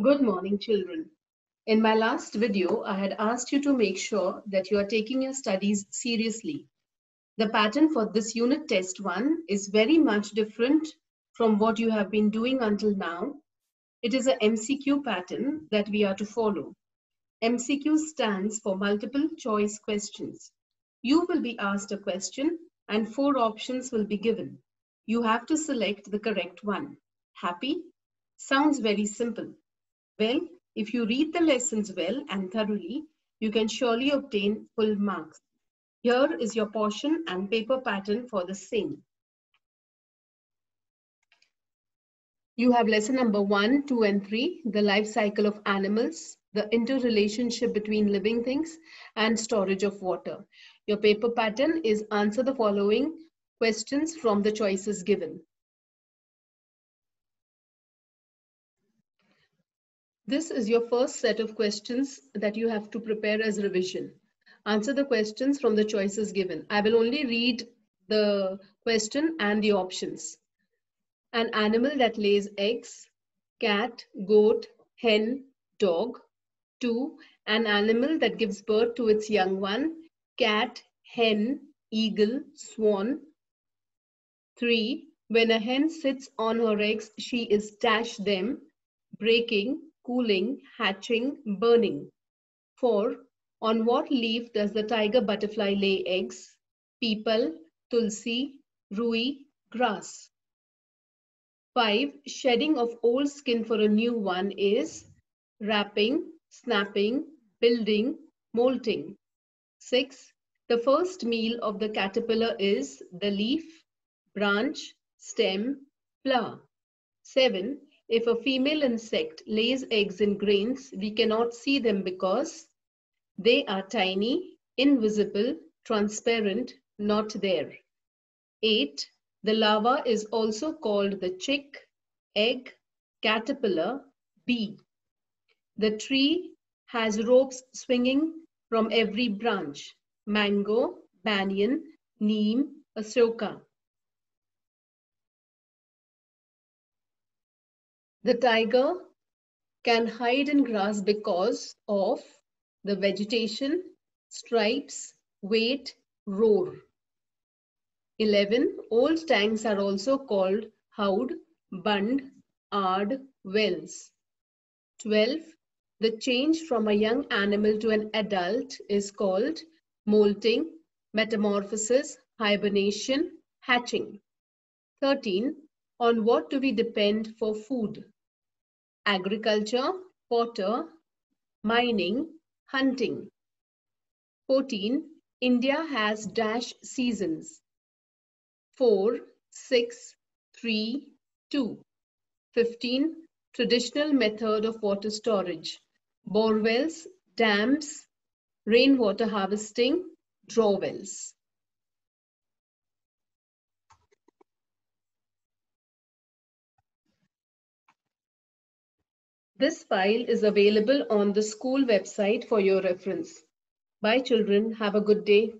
Good morning, children. In my last video, I had asked you to make sure that you are taking your studies seriously. The pattern for this unit test 1 is very much different from what you have been doing until now. It is a MCQ pattern that we are to follow. MCQ stands for multiple choice questions. You will be asked a question and 4 options will be given. You have to select the correct one. Happy? Sounds very simple. Well, if you read the lessons well and thoroughly, you can surely obtain full marks. Here is your portion and paper pattern for the same. You have lesson number 1, 2, and 3, the life cycle of animals, the interrelationship between living things, and storage of water. Your paper pattern is answer the following questions from the choices given. This is your first set of questions that you have to prepare as revision. Answer the questions from the choices given. I will only read the question and the options. An animal that lays eggs, cat, goat, hen, dog. 2. An animal that gives birth to its young one, cat, hen, eagle, swan. 3. When a hen sits on her eggs, she is dash them, breaking, cooling, hatching, burning. 4. On what leaf does the tiger butterfly lay eggs? Peepal, tulsi, rui, grass. 5. Shedding of old skin for a new one is wrapping, snapping, building, molting. 6. The first meal of the caterpillar is the leaf, branch, stem, flower. 7. If a female insect lays eggs in grains, we cannot see them because they are tiny, invisible, transparent, not there. 8. The larva is also called the chick, egg, caterpillar, bee. The tree has ropes swinging from every branch: mango, banyan, neem, asoka. The tiger can hide in grass because of the vegetation, stripes, weight, roar. 11. Old tanks are also called houd, bund, ard, wells. 12. The change from a young animal to an adult is called molting, metamorphosis, hibernation, hatching. 13. On what do we depend for food? Agriculture, potter, mining, hunting. 14. India has dash seasons. 4, 6, 3, 2. 15. Traditional method of water storage: bore wells, dams, rainwater harvesting, draw wells. This file is available on the school website for your reference. Bye children, have a good day.